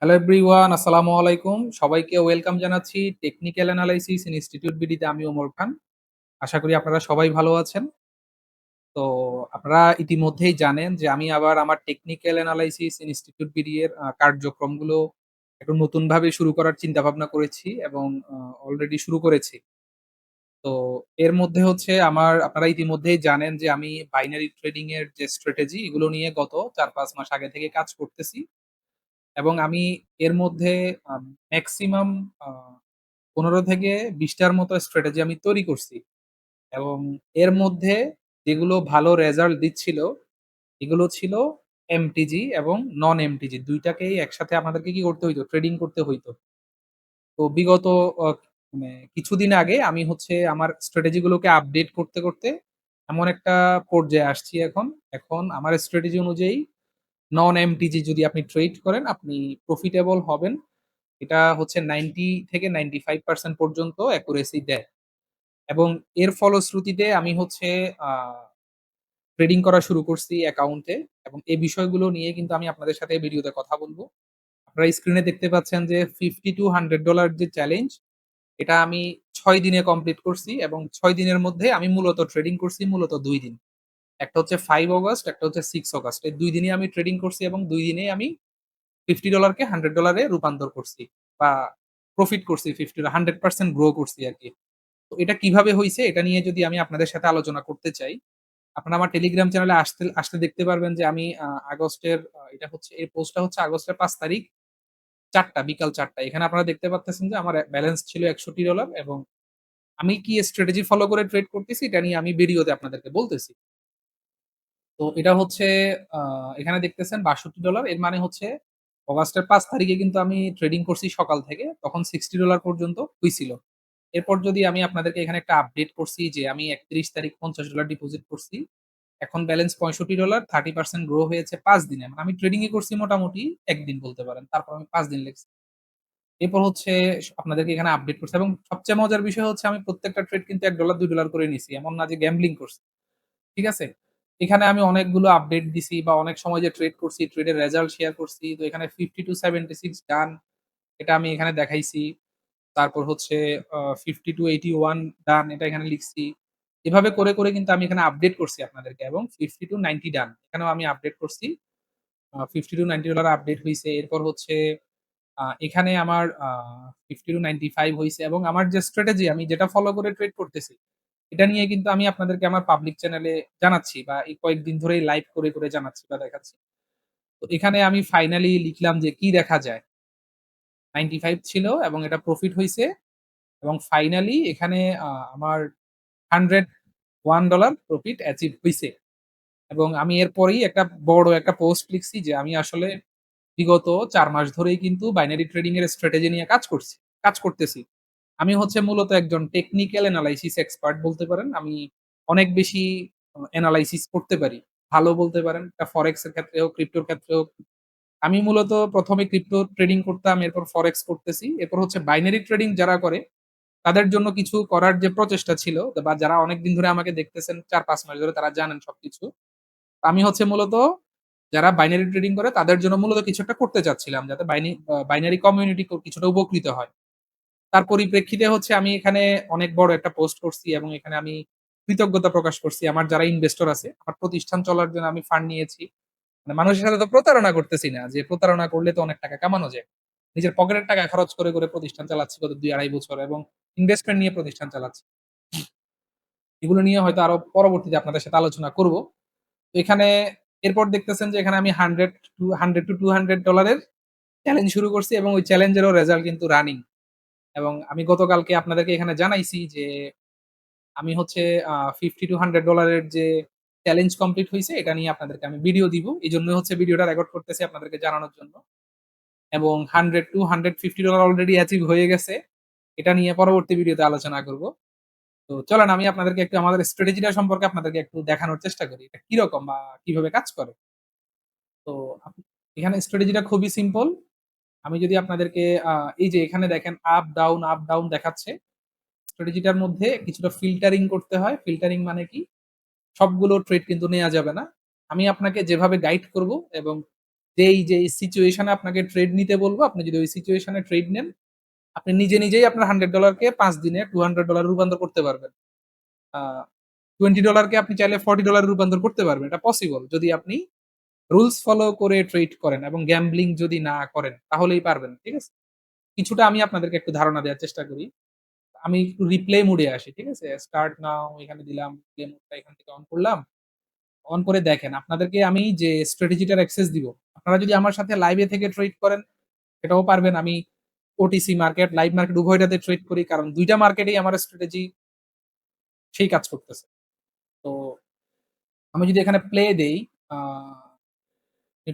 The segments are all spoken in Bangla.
হ্যালো এভরিওয়ান, আসসালামু আলাইকুম। সবাইকে ওয়েলকাম জানাচ্ছি টেকনিক্যাল অ্যানালাইসিস ইনস্টিটিউট বিডিতে। আমি ওমর খান। আশা করি আপনারা সবাই ভালো আছেন। তো আপনারা ইতিমধ্যেই জানেন যে আমি আবার আমার টেকনিক্যাল অ্যানালাইসিস ইনস্টিটিউট বিডি এর কার্যক্রমগুলো একটু নতুনভাবে শুরু করার চিন্তাভাবনা করেছি এবং অলরেডি শুরু করেছি। তো এর মধ্যে হচ্ছে আপনারা ইতিমধ্যেই জানেন যে আমি বাইনারি ট্রেডিং এর যে স্ট্র্যাটেজি এগুলো নিয়ে গত ৪-৫ মাস আগে থেকে কাজ করতেছি এবং আমি এর মধ্যে মেক্সিমাম আ ১৫ থেকে ২০ টার মতো স্ট্র্যাটেজি আমি তৈরি করছি এবং এর মধ্যে যেগুলো ভালো রেজাল্ট দিচ্ছিল, এগুলো ছিল এমটিজি এবং নন এমটিজি ২ টাকেই একসাথে আমাদেরকে কি করতে হইতো? ট্রেডিং করতে হইতো। তো বিগত অ মানে কিছুদিন আগে আমি হচ্ছে আমার স্ট্র্যাটেজি গুলোকে আপডেট করতে এমন একটা পর্যায়ে আসছি এখন। এখন আমার স্ট্র্যাটেজি অনুযায়ী নন এমটিজি যদি আপনি ট্রেড করেন, আপনি প্রফিটেবল হবেন। এটা হচ্ছে 90 থেকে 95% পর্যন্ত অ্যাকুরেসি দেয়। এবং এর ফলশ্রুতিতে আমি হচ্ছে আ ট্রেডিং করা শুরু করছি অ্যাকাউন্টে এবং এই বিষয়গুলো নিয়ে কিন্তু আমি আপনাদের সাথে এই ভিডিওতে কথা বলব। আপনারা স্ক্রিনে দেখতে পাচ্ছেন যে $50-100 যে চ্যালেঞ্জ, এটা আমি ৬ দিনে কমপ্লিট করছি এবং ৬ দিনের মধ্যে আমি মূলত ট্রেডিং করছি মূলত ২ দিন। একটা হচ্ছে 5 অগাস্ট, একটা হচ্ছে 6 অগাস্ট। এই ২ দিনই আমি ট্রেডিং করছি এবং ২ দিনেই আমি $50 কে $100 এ রূপান্তর করছি বা প্রফিট করছি 100% গ্রো করছি আরকি। তো এটা কিভাবে হইছে এটা নিয়ে যদি আমি আপনাদের সাথে আলোচনা করতে চাই, আপনারা আমার টেলিগ্রাম চ্যানেলে আসলে দেখতে পারবেন যে আমি আগস্টের এটা হচ্ছে এই পোস্টটা হচ্ছে আগস্টের ৫ তারিখ ৪টা বিকাল ৪টা। এখানে আপনারা দেখতে পারতেছেন যে আমার ব্যালেন্স ছিল $৬১ এবং আমি কি স্ট্র্যাটেজি ফলো করে ট্রেড করতেছি এটা নিয়ে আমি ভিডিওতে আপনাদেরকে বলতেছি। তো এটা হচ্ছে আ এখানে দেখতেছেন $৬২ এর মানে হচ্ছে অগাস্টের ৫ তারিখে কিন্তু আমি ট্রেডিং করছি সকাল থেকে। তখন $60 পর্যন্ত হইছিল। এরপর যদি আমি আপনাদেরকে এখানে একটা আপডেট করছি যে আমি ৩১ তারিখ $৫০ ডিপোজিট করছি। এখন ব্যালেন্স $৬৫, 30% গ্রো হয়েছে ৫ দিনে। মানে আমি ট্রেডিং ই করছি মোটামুটি ১ দিন বলতে পারেন। তারপর আমি ৫ দিন লেগছে। এরপর হচ্ছে আপনাদেরকে এখানে আপডেট করছি এবং সবচেয়ে মজার বিষয় হচ্ছে আমি প্রত্যেকটা ট্রেড কিন্তু $১ $২ করে নিছি। এমন না যে গ্যাম্বলিং করছি। ঠিক আছে? এখানে আমি অনেকগুলো আপডেট দিছি বা অনেক সময় যে ট্রেড করছি, ট্রেডের রেজাল্ট শেয়ার করছি। তো এখানে 50-76 ডান এটা আমি এখানে দেখাইছি। তারপর হচ্ছে 50-81 ডান এটা এখানে লিখছি। এভাবে করে কিন্তু আমি এখানে আপডেট করছি আপনাদেরকে এবং 50-90 ডান। এখানেও আমি আপডেট করছি। $50-90 আপডেট হইছে। এরপর হচ্ছে এখানে আমার 50-95 হইছে এবং আমার যে স্ট্র্যাটেজি আমি যেটা ফলো করে ট্রেড করতেছি, এটা নিয়ে কিন্তু আমি আপনাদেরকে আমার পাবলিক চ্যানেলে জানাচ্ছি বা এই কয়েকদিন ধরেই লাইভ করে জানাচ্ছি বা দেখাচ্ছি। তো এখানে আমি ফাইনালি লিখলাম যে কি দেখা যায়? 95 ছিল এবং এটা প্রফিট হইছে এবং ফাইনালি এখানে আমার $101 প্রফিট অ্যাচিভ হইছে। এবং আমি এরপরেই একটা বড় একটা পোস্ট লিখছি যে আমি আসলে বিগত ৪ মাস ধরেই কিন্তু বাইনারি ট্রেডিং এর স্ট্র্যাটেজি নিয়ে কাজ করতেছি। আমি হচ্ছে মূলত একজন টেকনিক্যাল এনালাইসিস এক্সপার্ট বলতে পারেন। আমি অনেক বেশি এনালাইসিস করতে পারি। ভালো বলতে পারেন। এটা ফরেক্স এর ক্ষেত্রে হোক, ক্রিপ্টোর ক্ষেত্রে হোক। আমি মূলত ১ম এ ক্রিপ্টো ট্রেডিং করতাম, এরপর ফরেক্স করতেছি। এরপর হচ্ছে বাইনারি ট্রেডিং যারা করে তাদের জন্য কিছু করার যে প্রচেষ্টা ছিল বা যারা অনেকদিন ধরে আমাকে দেখতেছেন ৪-৫ মাস ধরে তারা জানেন সবকিছু। আমি হচ্ছে মূলত যারা বাইনারি ট্রেডিং করে তাদের জন্য মূলত কিছু একটা করতে চাচ্ছিলাম যাতে বাইনারি কমিউনিটি কিছুটা উপকৃত হয়। তার পরিপ্রেক্ষিতে হচ্ছে আমি এখানে অনেক বড় একটা পোস্ট করছি এবং এখানে আমি কৃতজ্ঞতা প্রকাশ করছি আমার যারা ইনভেস্টর আছে। আমার প্রতিষ্ঠান চলার জন্য আমি ফান্ড নিয়েছি। মানে মানুষের সাথে তো প্রতারণা করতেছি না। যে প্রতারণা করলে তো অনেক টাকা কামানো যায়। নিজের পকেটের টাকা খরচ করে প্রতিষ্ঠান চালাচ্ছি গত ২-২.৫ বছর এবং ইনভেস্টমেন্ট নিয়ে প্রতিষ্ঠান চালাচ্ছি। এগুলো নিয়ে হয়তো আরো পরবর্তীতে আপনাদের সাথে আলোচনা করব। তো এখানে এরপর দেখতেছেন যে এখানে আমি 100 $200 এর চ্যালেঞ্জ শুরু করছি এবং ওই চ্যালেঞ্জেরও রেজাল্ট কিন্তু রানিং। এবং আমি গতকালকে আপনাদেরকে এখানে জানাইছি যে আমি হচ্ছে $50-100 এর যে চ্যালেঞ্জ কমপ্লিট হইছে এটা নিয়ে আপনাদেরকে আমি ভিডিও দিব। এজন্য হচ্ছে ভিডিওটা রেকর্ড করতেছি আপনাদেরকে জানানোর জন্য। এবং $100-150 অলরেডি অ্যাচিভ হয়ে গেছে। এটা নিয়ে পরবর্তী ভিডিওতে আলোচনা করব। তো চলেন আমি আপনাদেরকে একটু আমাদের স্ট্র্যাটেজিটা সম্পর্কে আপনাদেরকে একটু দেখানোর চেষ্টা করি। এটা কিরকম বা কিভাবে কাজ করে। তো এখানে স্ট্র্যাটেজিটা খুবই সিম্পল। আমি যদি আপনাদেরকে আ এই যে এখানে দেখেন আপ ডাউন দেখাচ্ছে। স্ট্র্যাটেজিটার মধ্যে কিছুটা ফিল্টারিং করতে হয়। ফিল্টারিং মানে কি? সবগুলো ট্রেড কিন্তু নেয়া যাবে না। আমি আপনাকে যেভাবে গাইড করব এবং যেই সিচুয়েশন এ আপনাকে ট্রেড নিতে বলব, আপনি যদি ওই সিচুয়েশন এ ট্রেড নেন, আপনি নিজেই আপনার $100 কে ৫ দিনে $200 রূপান্তর করতে পারবেন। আ $20 কে আপনি চাইলে $40 রূপান্তর করতে পারবেন। এটা পসিবল যদি আপনি রুলস ফলো করে ট্রেড করেন এবং গ্যাম্বলিং যদি না করেন তাহলেই পারবেন। ঠিক আছে? কিছুটা আমি আপনাদেরকে একটু ধারণা দেওয়ার চেষ্টা করি। আমি একটু রিপ্লে মুড এ আসি। ঠিক আছে? স্টার্ট নাও এখানে দিলাম, প্লে মুডটা এখান থেকে অন করলাম। অন করে দেখেন আপনাদেরকে আমি যে স্ট্র্যাটেজিটার অ্যাক্সেস দিব। আপনারা যদি আমার সাথে লাইভে থেকে ট্রেড করেন সেটাও পারবেন। আমি ওটিসি মার্কেট, লাইভ মার্কেট উভয়টাতে ট্রেড করি। কারণ ২ টা মার্কেটেই আমার স্ট্র্যাটেজি সেই কাজ করতেছে। তো আমি যদি এখানে প্লে দেই, আ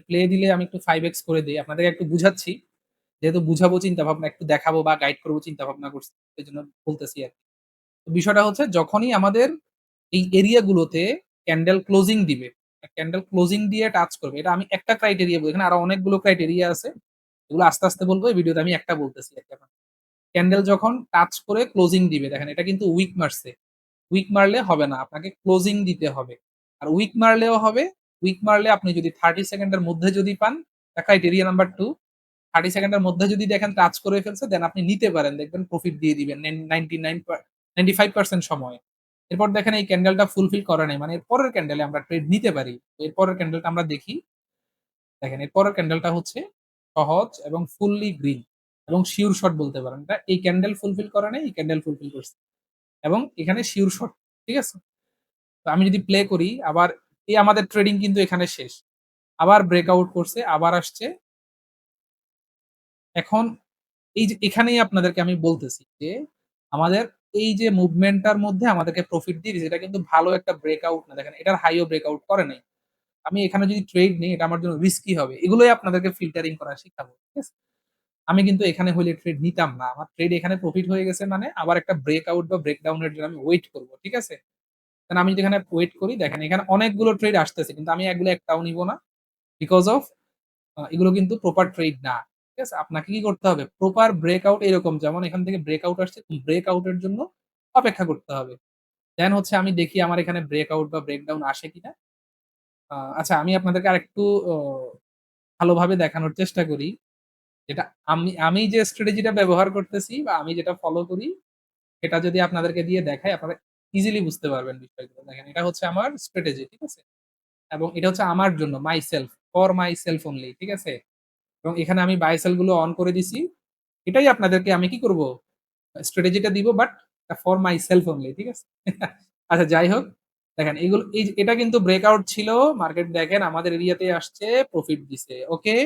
প্লে দিলে আমি একটু 5x করে দেই। আপনাদেরকে একটু বুঝাচ্ছি। যেহেতু বুঝাবো চিন্তাভাবনা, একটু দেখাবো বা গাইড করব চিন্তাভাবনা করছি। এজন্য বলতেছি আরকি। তো বিষয়টা হচ্ছে যখনই আমাদের এই এরিয়া গুলোতে ক্যান্ডেল ক্লোজিং দিবে, ক্যান্ডেল ক্লোজিং দিয়ে টাচ করবে। এটা আমি একটা ক্রাইটেরিয়া বলি। এখানে আরো অনেকগুলো ক্রাইটেরিয়া আছে। এগুলো আস্তে বলবো। এই ভিডিওতে আমি একটা বলতেছি আরকি এখন। ক্যান্ডেল যখন টাচ করে ক্লোজিং দিবে, দেখেন এটা কিন্তু উইক মারছে। উইক মারলে হবে না। আপনাকে ক্লোজিং দিতে হবে। আর উইক মারলেও হবে। উইক মারলে আপনি যদি 30 সেকেন্ডের মধ্যে যদি পান, ক্রাইটেরিয়া নাম্বার 2, 30 সেকেন্ডের মধ্যে যদি দেখেন টাচ করে ফেলছে, দেন আপনি নিতে পারেন। দেখবেন প্রফিট দিয়ে দিবেন 95% সময়। এরপর দেখেন এই ক্যান্ডেলটা ফুলফিল করে নাই। মানে এর পরের ক্যান্ডেলে আমরা ট্রেড নিতে পারি। এর পরের ক্যান্ডেলটা আমরা দেখি। দেখেন এর পরের ক্যান্ডেলটা হচ্ছে সহজ এবং ফুললি গ্রিন এবং সিউর শট বলতে পারেন। এটা এই ক্যান্ডেল ফুলফিল করে নাই, এই ক্যান্ডেল ফুলফিল করছে। এবং এখানে সিউর শট। ঠিক আছে? তো আমি যদি প্লে করি আবার, এই আমাদের ট্রেডিং কিন্তু এখানে শেষ। আবার ব্রেকআউট করছে, আবার আসছে। এখন এই যে এখানেই আপনাদেরকে আমি বলতেছি যে, আমাদের এই যে মুভমেন্টটার মধ্যে আমাদেরকে প্রফিট দিয়ে দিছে, এটা কিন্তু ভালো একটা ব্রেকআউট না। দেখেন এটার হাইও ব্রেকআউট করে নাই। আমি এখানে যদি ট্রেড নেই এটা আমার জন্য রিস্কি হবে। এগুলোই আপনাদেরকে ফিল্টারিং করা শিখাবো। ঠিক আছে? আমি কিন্তু এখানে হইলে ট্রেড নিতাম না। আমার ট্রেড এখানে প্রফিট হয়ে গেছে মানে আবার একটা ব্রেকআউট বা ব্রেকডাউন এর জন্য আমি ওয়েট করব। ঠিক আছে? কারণ আমি যদি এখানে ওয়েট করি, দেখেন এখানে অনেকগুলো ট্রেড আসতেছে। কিন্তু আমি এগুলো একটাও নিব না। বিকজ অফ এগুলো কিন্তু প্রপার ট্রেড না। ঠিক আছে? আপনাকে কি করতে হবে? প্রপার ব্রেকআউট এরকম, যেমন এখান থেকে ব্রেকআউট আসছে, ব্রেকআউট এর জন্য অপেক্ষা করতে হবে। দেন হচ্ছে আমি দেখি আমার এখানে ব্রেকআউট বা ব্রেকডাউন আসে কিনা। আচ্ছা, আমি আপনাদেরকে আরেকটু অ ভালোভাবে দেখানোর চেষ্টা করি। যেটা আমি যে স্ট্র্যাটেজিটা ব্যবহার করতেছি বা আমি যেটা ফলো করি, এটা যদি আপনাদেরকে দিয়ে দেখাই আপনারা ইজিলি বুঝতে পারবেন বিষয়গুলো। দেখেন এটা হচ্ছে আমার স্ট্র্যাটেজি। ঠিক আছে? এবং এটা হচ্ছে আমার জন্য ফর মাই সেলফ অনলি। ঠিক আছে? এবং এখানে আমি বাই সেল গুলো অন করে দিছি। এটাই আপনাদেরকে আমি কি করব? স্ট্র্যাটেজিটা দিব, but for my self only. ঠিক আছে? আচ্ছা যাই হোক, দেখেন এগুলো এটা কিন্তু ব্রেকআউট ছিল। মার্কেট দেখেন আমাদের এরিয়াতে আসছে, প্রফিট দিছে। ওকে?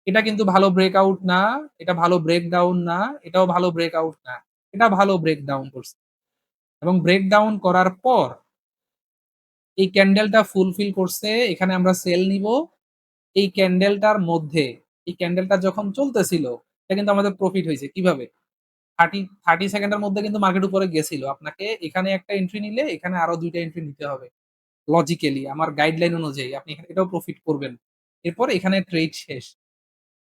এটা কিন্তু ভালো ব্রেকআউট না, এটা ভালো ব্রেকডাউন না, এটাও ভালো ব্রেকআউট না। এটা ভালো ব্রেকডাউন করছে। এবং ব্রেকডাউন করার পর এই ক্যান্ডেলটা ফুলফিল করছে। এখানে আমরা সেল নিব। এই ক্যান্ডেলটার মধ্যে, এই ক্যান্ডেলটা যখন চলতেছিল, এটা কিন্তু আমাদের প্রফিট হইছে। কিভাবে? 30 সেকেন্ডের মধ্যে কিন্তু মার্কেট উপরে গেছিল। আপনাকে এখানে একটা এন্ট্রি নিলে এখানে আরো ২ টা এন্ট্রি নিতে হবে। লজিক্যালি আমার গাইডলাইন অনুযায়ী আপনি এটাও প্রফিট করবেন। এরপর এখানে ট্রেড শেষ।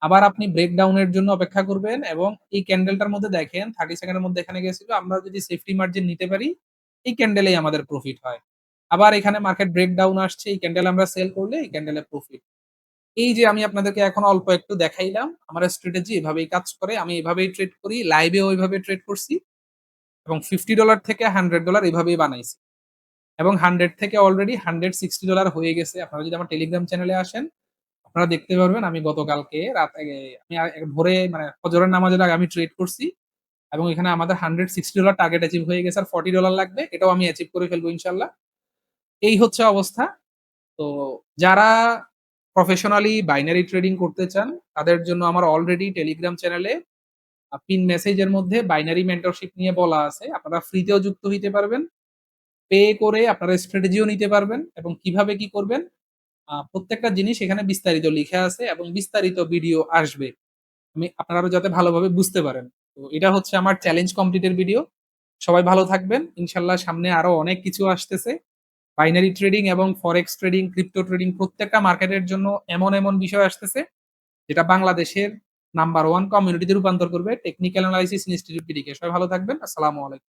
আবার আপনি ব্রেকডাউন এর জন্য অপেক্ষা করবেন এবং এই ক্যান্ডেলটার মধ্যে দেখেন 30 সেকেন্ডের মধ্যে এখানে গেছিল। আমরা যদি সেফটি মার্জিন নিতে পারি, এই ক্যান্ডেলেই আমাদের প্রফিট হয়। আবার এখানে মার্কেট ব্রেকডাউন আসছে, এই ক্যান্ডেল আমরা সেল করলে এই ক্যান্ডেলে প্রফিট। এই যে আমি আপনাদেরকে এখন অল্প একটু দেখাইলাম, আমার স্ট্র্যাটেজি এভাবেই কাজ করে। আমি এভাবেই ট্রেড করি। লাইভেও ওইভাবে ট্রেড করছি এবং $50 থেকে $100 এভাবেই বানাইছি। এবং 100 থেকে অলরেডি $160 হয়ে গেছে। আপনারা যদি আমার টেলিগ্রাম চ্যানেলে আসেন, আপনারা দেখতে পারবেন আমি গতকালকে রাতে আমি ভোরে মানে ফজরের নামাজের আগে আমি ট্রেড করছি এবং এখানে আমাদের $160 টার্গেট অ্যাচিভ হয়ে গেছে। আর $40 লাগবে। এটাও আমি অ্যাচিভ করে ফেলবো ইনশাআল্লাহ। এই হচ্ছে অবস্থা। তো যারা প্রফেশনালি বাইনারি ট্রেডিং করতে চান, তাদের জন্য আমার অলরেডি টেলিগ্রাম চ্যানেলে পিন মেসেজের মধ্যে বাইনারি মেন্টরশিপ নিয়ে বলা আছে। আপনারা ফ্রিতেও যুক্ত হইতে পারবেন। পে করে আপনারা স্ট্র্যাটেজিও নিতে পারবেন এবং কিভাবে কি করবেন প্রত্যেকটা জিনিস এখানে বিস্তারিত লিখা আছে এবং বিস্তারিত ভিডিও আসবে। আপনারা যাতে ভালোভাবে বুঝতে পারেন। তো এটা হচ্ছে আমার চ্যালেঞ্জ কমপ্লিট এর ভিডিও। সবাই ভালো থাকবেন। ইনশাআল্লাহ সামনে আরো অনেক কিছু আসতেছে। বাইনারি ট্রেডিং এবং ফরেক্স ট্রেডিং, ক্রিপ্টো ট্রেডিং প্রত্যেকটা মার্কেটের জন্য এমন বিষয় আসতেছে যেটা বাংলাদেশের নাম্বার 1 কমিউনিটিতে রূপান্তর করবে টেকনিক্যাল অ্যানালাইসিস ইনস্টিটিউট বিডিকে। সবাই ভালো থাকবেন। আসসালামু আলাইকুম।